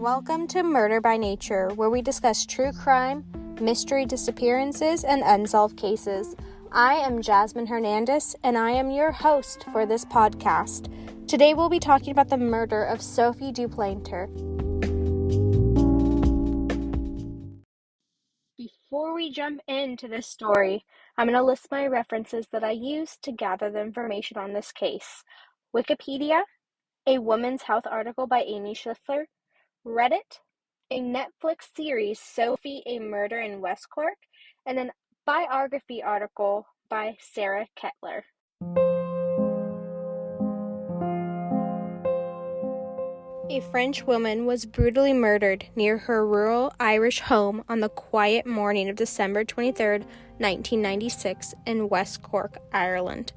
Welcome to Murder by Nature, where we discuss true crime, mystery disappearances, and unsolved cases. I am Jasmine Hernandez, and I am your host for this podcast. Today we'll be talking about the murder of Sophie Plantier. Before we jump into this story, I'm going to list my references that I used to gather the information on this case. Wikipedia, a Women's Health article by Amy Schliffler, Reddit, a Netflix series, Sophie, a Murder in West Cork, and a biography article by Sarah Kettler. A French woman was brutally murdered near her rural Irish home on the quiet morning of December 23, 1996, in West Cork, Ireland.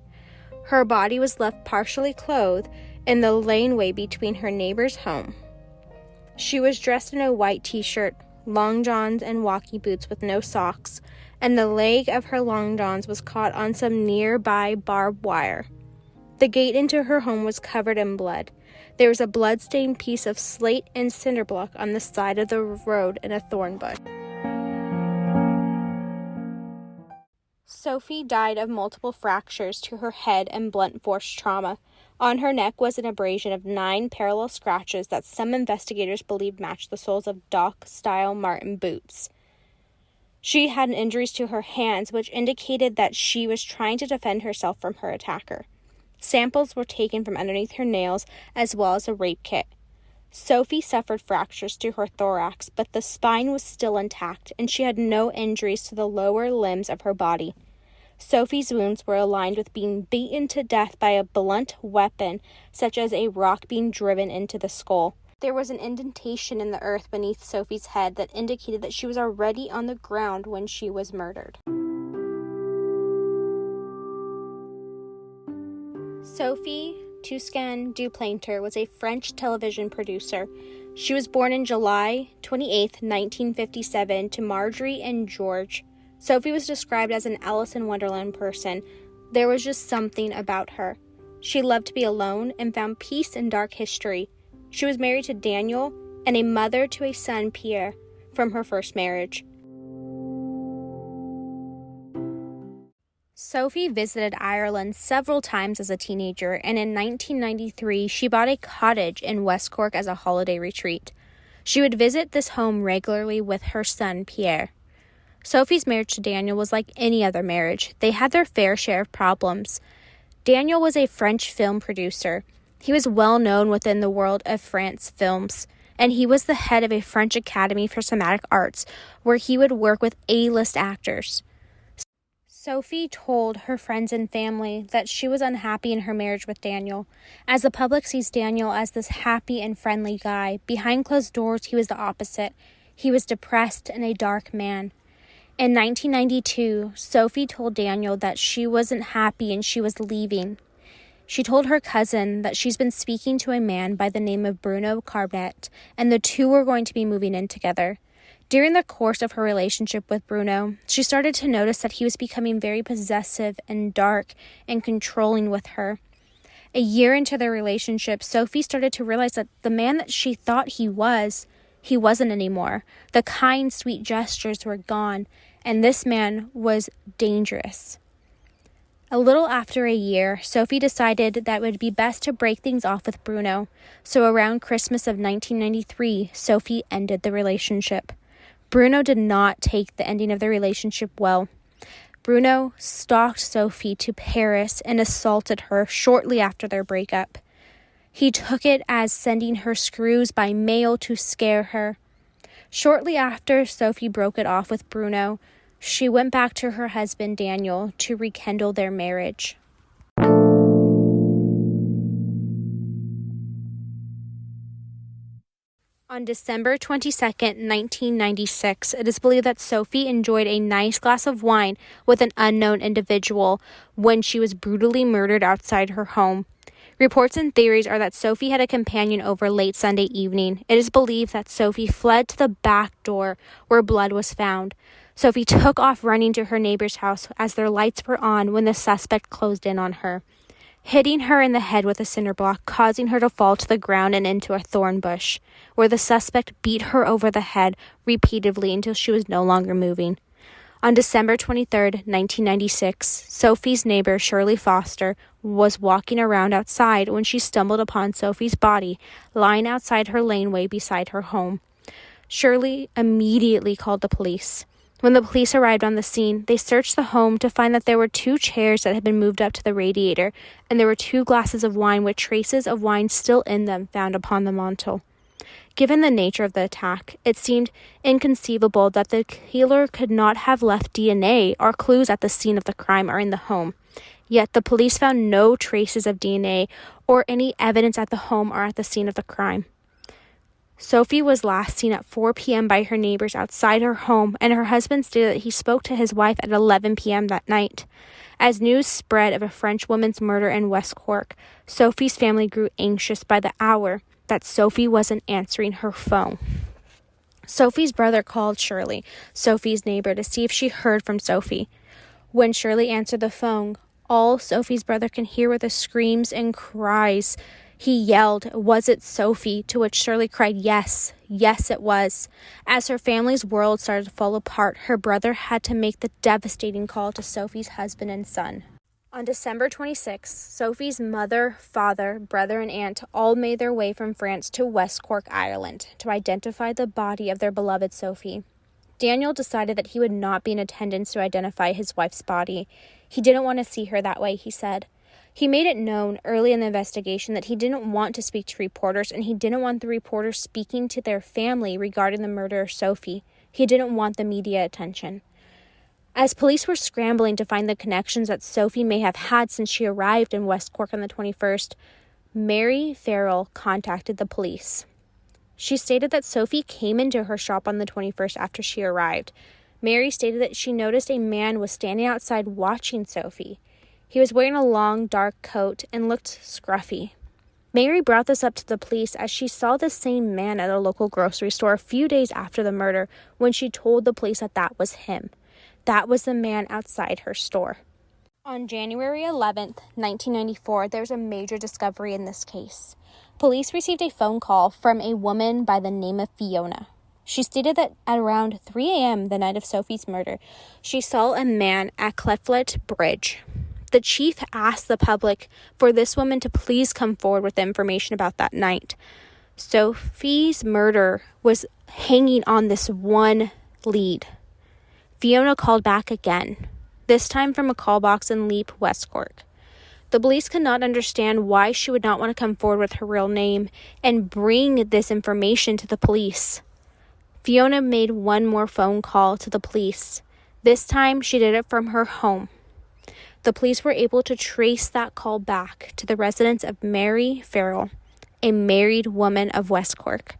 Her body was left partially clothed in the laneway between her neighbor's home. She was dressed in a white t-shirt, long johns, and walking boots with no socks, and the leg of her long johns was caught on some nearby barbed wire. The gate into her home was covered in blood. There was a blood-stained piece of slate and cinder block on the side of the road and a thorn bush. Sophie died of multiple fractures to her head and blunt force trauma. On her neck was an abrasion of 9 parallel scratches that some investigators believed matched the soles of Dock-style Martin boots. She had injuries to her hands, which indicated that she was trying to defend herself from her attacker. Samples were taken from underneath her nails, as well as a rape kit. Sophie suffered fractures to her thorax, but the spine was still intact, and she had no injuries to the lower limbs of her body. Sophie's wounds were aligned with being beaten to death by a blunt weapon, such as a rock being driven into the skull. There was an indentation in the earth beneath Sophie's head that indicated that she was already on the ground when she was murdered. Sophie Plantier was a French television producer. She was born in July 28, 1957, to Marjorie and George. Sophie was described as an Alice in Wonderland person. There was just something about her. She loved to be alone and found peace in dark history. She was married to Daniel and a mother to a son, Pierre, from her first marriage. Sophie visited Ireland several times as a teenager, and in 1993, she bought a cottage in West Cork as a holiday retreat. She would visit this home regularly with her son, Pierre. Sophie's marriage to Daniel was like any other marriage. They had their fair share of problems. Daniel was a French film producer. He was well known within the world of France films, and he was the head of a French Academy for Cinematic Arts, where he would work with A-list actors. Sophie told her friends and family that she was unhappy in her marriage with Daniel. As the public sees Daniel as this happy and friendly guy, behind closed doors he was the opposite. He was depressed and a dark man. In 1992, Sophie told Daniel that she wasn't happy and she was leaving. She told her cousin that she's been speaking to a man by the name of Bruno Carbet, and the two were going to be moving in together. During the course of her relationship with Bruno, she started to notice that he was becoming very possessive and dark and controlling with her. A year into their relationship, Sophie started to realize that the man that she thought he wasn't anymore. The kind, sweet gestures were gone, and this man was dangerous. A little after a year, Sophie decided that it would be best to break things off with Bruno. So around Christmas of 1993, Sophie ended the relationship. Bruno did not take the ending of the relationship well. Bruno stalked Sophie to Paris and assaulted her shortly after their breakup. He took it as sending her screws by mail to scare her. Shortly after Sophie broke it off with Bruno, she went back to her husband Daniel to rekindle their marriage. On December 22, 1996, it is believed that Sophie enjoyed a nice glass of wine with an unknown individual when she was brutally murdered outside her home. Reports and theories are that Sophie had a companion over late Sunday evening. It is believed that Sophie fled to the back door where blood was found. Sophie took off running to her neighbor's house as their lights were on when the suspect closed in on her. hitting her in the head with a cinder block, causing her to fall to the ground and into a thorn bush, where the suspect beat her over the head repeatedly until she was no longer moving. On December 23, 1996, Sophie's neighbor, Shirley Foster, was walking around outside when she stumbled upon Sophie's body lying outside her laneway beside her home. Shirley immediately called the police. When the police arrived on the scene, they searched the home to find that there were 2 chairs that had been moved up to the radiator, and there were 2 glasses of wine with traces of wine still in them found upon the mantel. Given the nature of the attack, it seemed inconceivable that the killer could not have left DNA or clues at the scene of the crime or in the home. Yet the police found no traces of DNA or any evidence at the home or at the scene of the crime. Sophie was last seen at 4 p.m. by her neighbors outside her home, and her husband stated that he spoke to his wife at 11 p.m. that night. As news spread of a French woman's murder in West Cork, Sophie's family grew anxious by the hour that Sophie wasn't answering her phone. Sophie's brother called Shirley, Sophie's neighbor, to see if she heard from Sophie. When Shirley answered the phone, all Sophie's brother can hear were the screams and cries. He yelled, "Was it Sophie?" To which Shirley cried, "Yes, yes it was." As her family's world started to fall apart, her brother had to make the devastating call to Sophie's husband and son. On December 26, Sophie's mother, father, brother, and aunt all made their way from France to West Cork, Ireland, to identify the body of their beloved Sophie. Daniel decided that he would not be in attendance to identify his wife's body. He didn't want to see her that way, he said. He made it known early in the investigation that he didn't want to speak to reporters, and he didn't want the reporters speaking to their family regarding the murder of Sophie. He didn't want the media attention. As police were scrambling to find the connections that Sophie may have had since she arrived in West Cork on the 21st, Mary Farrell contacted the police. She stated that Sophie came into her shop on the 21st after she arrived. Mary stated that she noticed a man was standing outside watching Sophie. He was wearing a long, dark coat and looked scruffy. Mary brought this up to the police as she saw the same man at a local grocery store a few days after the murder when she told the police that that was him. That was the man outside her store. On January 11th, 1994, there was a major discovery in this case. Police received a phone call from a woman by the name of Fiona. She stated that at around 3 a.m. the night of Sophie's murder, she saw a man at Cleflet Bridge. The chief asked the public for this woman to please come forward with information about that night. Sophie's murder was hanging on this one lead. Fiona called back again, this time from a call box in Leap, West Cork. The police could not understand why she would not want to come forward with her real name and bring this information to the police. Fiona made one more phone call to the police. This time, she did it from her home. The police were able to trace that call back to the residence of Mary Farrell, a married woman of West Cork.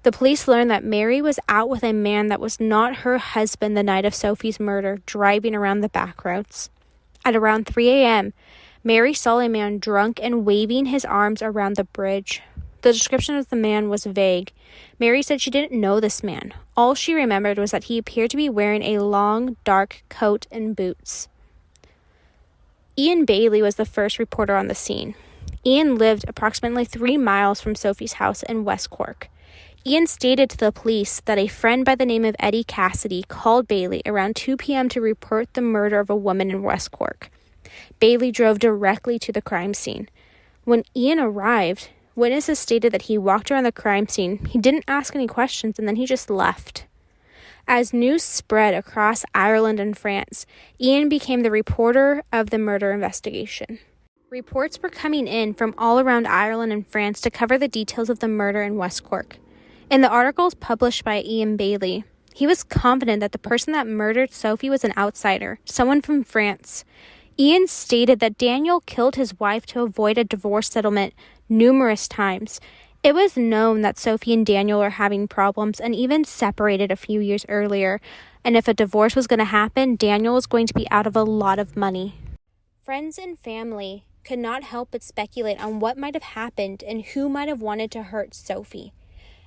The police learned that Mary was out with a man that was not her husband the night of Sophie's murder, driving around the back roads. At around 3 a.m., Mary saw a man drunk and waving his arms around the bridge. The description of the man was vague. Mary said she didn't know this man. All she remembered was that he appeared to be wearing a long, dark coat and boots. Ian Bailey was the first reporter on the scene. Ian lived approximately 3 miles from Sophie's house in West Cork. Ian stated to the police that a friend by the name of Eddie Cassidy called Bailey around 2 p.m. to report the murder of a woman in West Cork. Bailey drove directly to the crime scene. When Ian arrived, witnesses stated that he walked around the crime scene, he didn't ask any questions, and then he just left. As news spread across Ireland and France, Ian became the reporter of the murder investigation. Reports were coming in from all around Ireland and France to cover the details of the murder in West Cork. In the articles published by Ian Bailey, he was confident that the person that murdered Sophie was an outsider, someone from France. Ian stated that Daniel killed his wife to avoid a divorce settlement numerous times. It was known that Sophie and Daniel were having problems and even separated a few years earlier, and if a divorce was going to happen, Daniel was going to be out of a lot of money. Friends and family could not help but speculate on what might have happened and who might have wanted to hurt Sophie.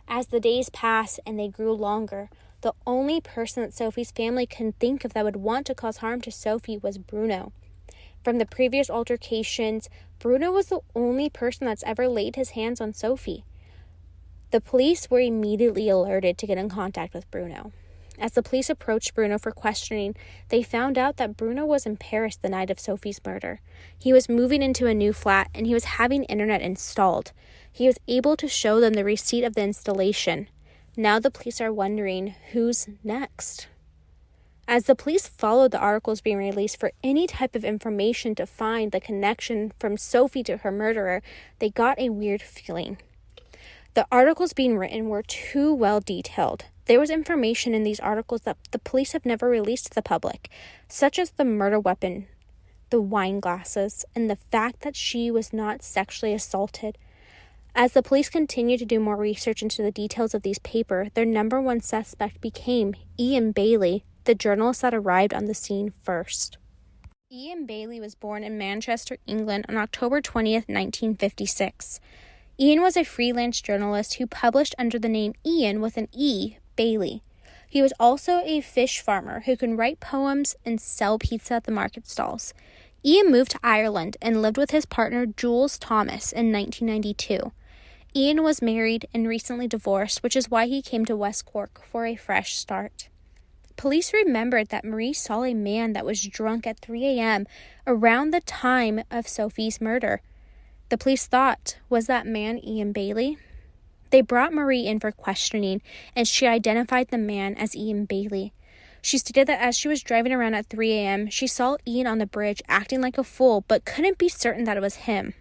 As the days passed and they grew longer, the only person that Sophie's family could think of that would want to cause harm to Sophie was Bruno. From the previous altercations, Bruno was the only person that's ever laid his hands on Sophie. The police were immediately alerted to get in contact with Bruno. As the police approached Bruno for questioning, they found out that Bruno was in Paris the night of Sophie's murder. He was moving into a new flat and he was having internet installed. He was able to show them the receipt of the installation. Now the police are wondering who's next. As the police followed the articles being released for any type of information to find the connection from Sophie to her murderer, they got a weird feeling. The articles being written were too well detailed. There was information in these articles that the police have never released to the public, such as the murder weapon, the wine glasses, and the fact that she was not sexually assaulted. As the police continued to do more research into the details of these papers, their number one suspect became Ian Bailey, the journalist that arrived on the scene first. Ian Bailey was born in Manchester, England on October 20th, 1956. Ian was a freelance journalist who published under the name Ian with an E, Bailey. He was also a fish farmer who could write poems and sell pizza at the market stalls. Ian moved to Ireland and lived with his partner Jules Thomas in 1992. Ian was married and recently divorced, which is why he came to West Cork for a fresh start. Police remembered that Marie saw a man that was drunk at 3 a.m. around the time of Sophie's murder. The police thought, was that man Ian Bailey? They brought Marie in for questioning, and she identified the man as Ian Bailey. She stated that as she was driving around at 3 a.m., she saw Ian on the bridge acting like a fool, but couldn't be certain that it was him.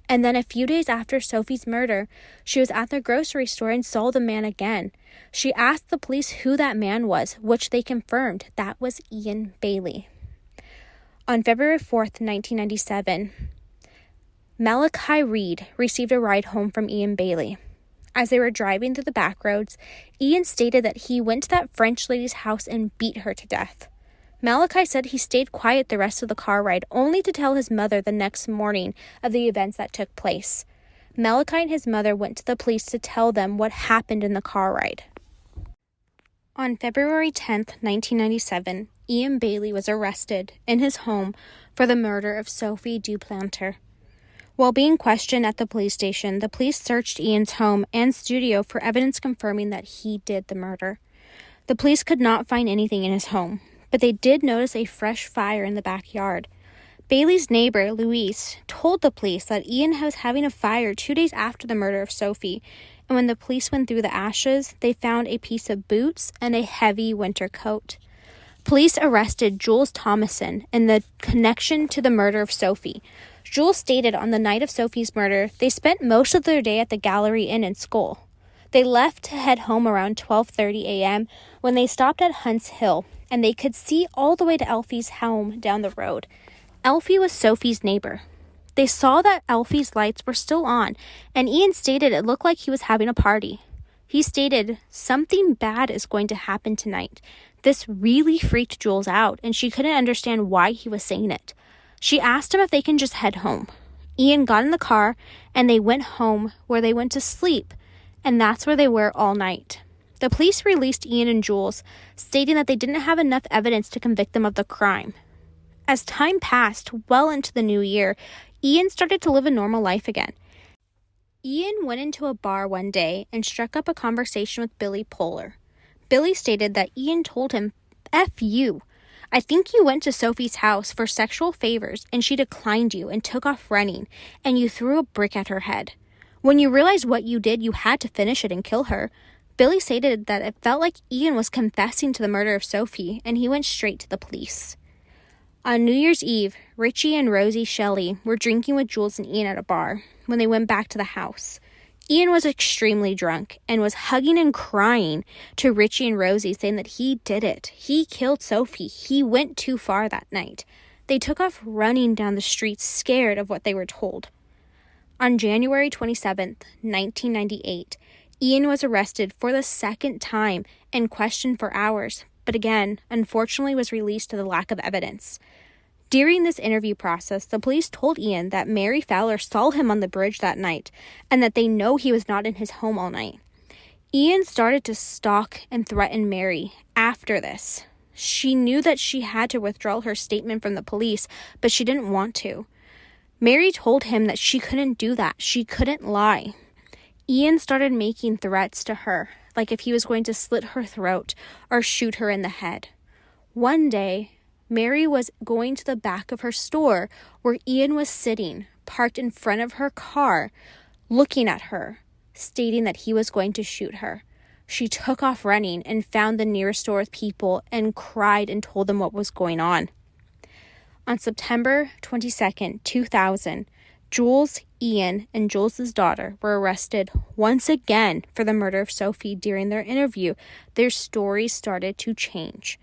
And then a few days after Sophie's murder, she was at the grocery store and saw the man again. She asked the police who that man was, which they confirmed that was Ian Bailey. On February 4th, 1997, Malachi Reed received a ride home from Ian Bailey. As they were driving through the back roads, Ian stated that he went to that French lady's house and beat her to death. Malachi said he stayed quiet the rest of the car ride, only to tell his mother the next morning of the events that took place. Malachi and his mother went to the police to tell them what happened in the car ride. On February 10th, 1997, Ian Bailey was arrested in his home for the murder of Sophie du Plantier. While being questioned at the police station, the police searched Ian's home and studio for evidence confirming that he did the murder. The police could not find anything in his home, but they did notice a fresh fire in the backyard. Bailey's neighbor, Louise, told the police that Ian was having a fire 2 days after the murder of Sophie, and when the police went through the ashes, they found a piece of boots and a heavy winter coat. Police arrested Jules Thomason in the connection to the murder of Sophie. Jules stated on the night of Sophie's murder, they spent most of their day at the Gallery Inn in Skull. They left to head home around 12:30 a.m. when they stopped at Hunt's Hill, and they could see all the way to Elfie's home down the road. Elfie was Sophie's neighbor. They saw that Elfie's lights were still on, and Ian stated it looked like he was having a party. He stated, "Something bad is going to happen tonight." This really freaked Jules out, and she couldn't understand why he was saying it. She asked him if they can just head home. Ian got in the car, and they went home, where they went to sleep, and that's where they were all night. The police released Ian and Jules, stating that they didn't have enough evidence to convict them of the crime. As time passed, well into the new year, Ian started to live a normal life again. Ian went into a bar one day and struck up a conversation with Billy Poehler. Billy stated that Ian told him, "F you. I think you went to Sophie's house for sexual favors and she declined you and took off running, and you threw a brick at her head. When you realized what you did, you had to finish it and kill her." Billy stated that it felt like Ian was confessing to the murder of Sophie, and he went straight to the police. On New Year's Eve, Richie and Rosie Shelley were drinking with Jules and Ian at a bar when they went back to the house. Ian was extremely drunk and was hugging and crying to Richie and Rosie, saying that he did it. He killed Sophie. He went too far that night. They took off running down the street, scared of what they were told. On January 27th, 1998, Ian was arrested for the second time and questioned for hours, but again, unfortunately was released to the lack of evidence. During this interview process, the police told Ian that Mary Fowler saw him on the bridge that night and that they know he was not in his home all night. Ian started to stalk and threaten Mary after this. She knew that she had to withdraw her statement from the police, but she didn't want to. Mary told him that she couldn't do that. She couldn't lie. Ian started making threats to her, like if he was going to slit her throat or shoot her in the head. One day, Mary was going to the back of her store where Ian was sitting, parked in front of her car, looking at her, stating that he was going to shoot her. She took off running and found the nearest store with people and cried and told them what was going on. On September 22nd, 2000, Jules, Ian, and Jules' daughter were arrested once again for the murder of Sophie. During their interview, their stories started to change.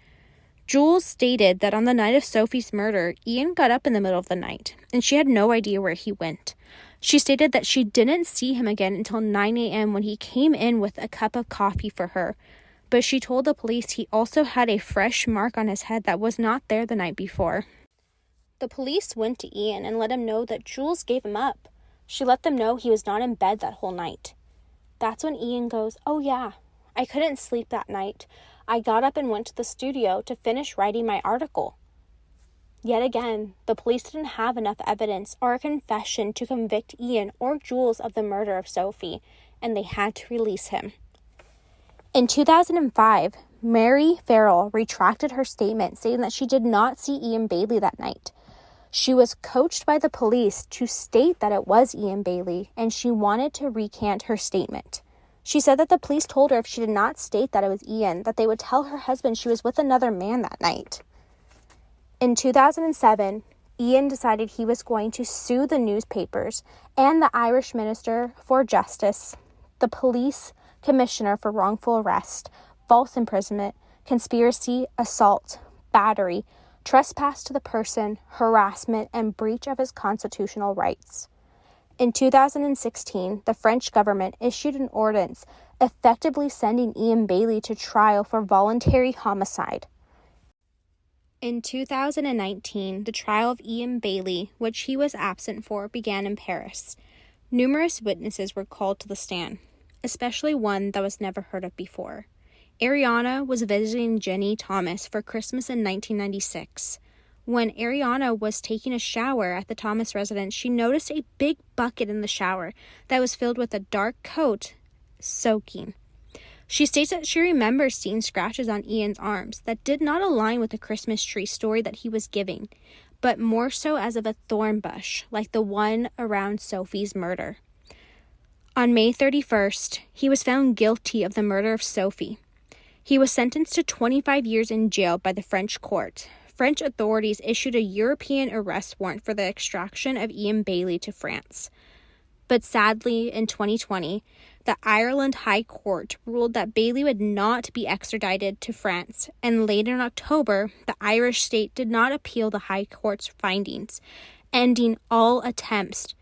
Jules stated that on the night of Sophie's murder, Ian got up in the middle of the night, and she had no idea where he went. She stated that she didn't see him again until 9 a.m. when he came in with a cup of coffee for her. But she told the police he also had a fresh mark on his head that was not there the night before. The police went to Ian and let him know that Jules gave him up. She let them know he was not in bed that whole night. That's when Ian goes, "Oh yeah, I couldn't sleep that night. I got up and went to the studio to finish writing my article." Yet again, the police didn't have enough evidence or a confession to convict Ian or Jules of the murder of Sophie, and they had to release him. In 2005, Mary Farrell retracted her statement, saying that she did not see Ian Bailey that night. She was coached by the police to state that it was Ian Bailey, and she wanted to recant her statement. She said that the police told her if she did not state that it was Ian, that they would tell her husband she was with another man that night. In 2007, Ian decided he was going to sue the newspapers and the Irish Minister for Justice, the police commissioner for wrongful arrest, false imprisonment, conspiracy, assault, battery, trespass to the person, harassment, and breach of his constitutional rights. In 2016, the French government issued an ordinance effectively sending Ian Bailey to trial for voluntary homicide. In 2019, the trial of Ian Bailey, which he was absent for, began in Paris. Numerous witnesses were called to the stand, especially one that was never heard of before. Ariana was visiting Jenny Thomas for Christmas in 1996. When Ariana was taking a shower at the Thomas residence, she noticed a big bucket in the shower that was filled with a dark coat soaking. She states that she remembers seeing scratches on Ian's arms that did not align with the Christmas tree story that he was giving, but more so as of a thorn bush, like the one around Sophie's murder. On May 31st, he was found guilty of the murder of Sophie. He was sentenced to 25 years in jail by the French court. French authorities issued a European arrest warrant for the extraction of Ian Bailey to France. But sadly, in 2020, the Ireland High Court ruled that Bailey would not be extradited to France, and later in October, the Irish state did not appeal the High Court's findings, ending all attempts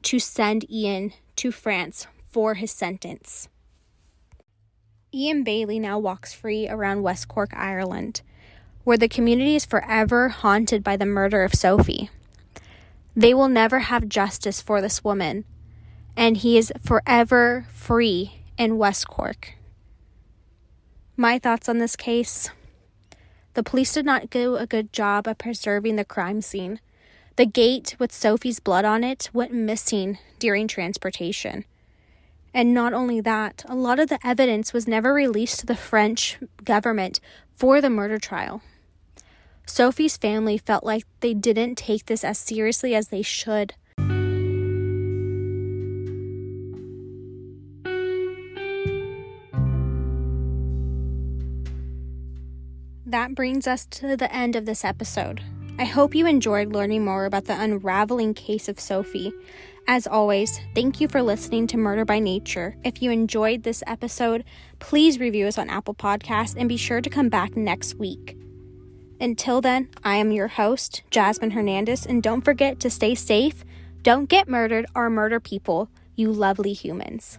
to send Ian to France for his sentence. Ian Bailey now walks free around West Cork, Ireland, where the community is forever haunted by the murder of Sophie. They will never have justice for this woman, and he is forever free in West Cork. My thoughts on this case: the police did not do a good job of preserving the crime scene. The gate with Sophie's blood on it went missing during transportation. And not only that, a lot of the evidence was never released to the French government for the murder trial. Sophie's family felt like they didn't take this as seriously as they should. That brings us to the end of this episode. I hope you enjoyed learning more about the unraveling case of Sophie. As always, thank you for listening to Murder by Nature. If you enjoyed this episode, please review us on Apple Podcasts and be sure to come back next week. Until then, I am your host, Jasmine Hernandez, and don't forget to stay safe, don't get murdered or murder people, you lovely humans.